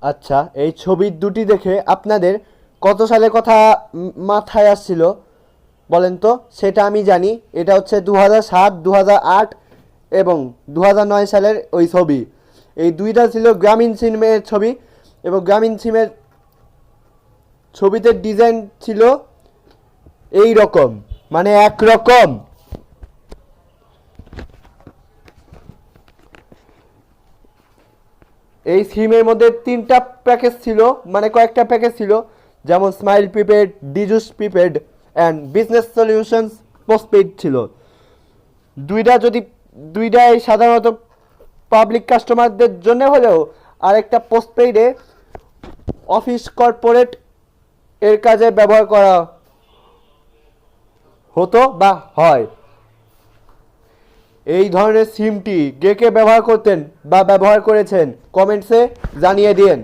আচ্ছা, এই ছবি দুটি দেখে আপনাদের কত সালের কথা মাথায় আসছিল বলেন তো? সেটা আমি জানি, এটা হচ্ছে 2007, 2008 এবং 2009 সালের ওই ছবি। এই দুইটা ছিল গ্রামীণ সিমের ছবি, এবং গ্রামীণ সিমের ছবিতে ডিজাইন ছিল এই রকম, মানে একরকম। এই সিমের মধ্যে তিনটা প্যাকেজ ছিল, মানে কয়েকটা প্যাকেজ ছিল, যেমন smile prepaid, disease prepaid and business solutions postpaid ছিল। দুইটা যদি দুইটাই সাধারণত পাবলিক কাস্টমারদের জন্য হলেও আরেকটা পোস্টপেইডে অফিস কর্পোরেট এর কাজে ব্যবহার করা হতো বা হয়। এই ধরনের সিমটি কে কে ব্যবহার করতেন বা ব্যবহার করেছেন কমেন্টসে জানিয়ে দিন।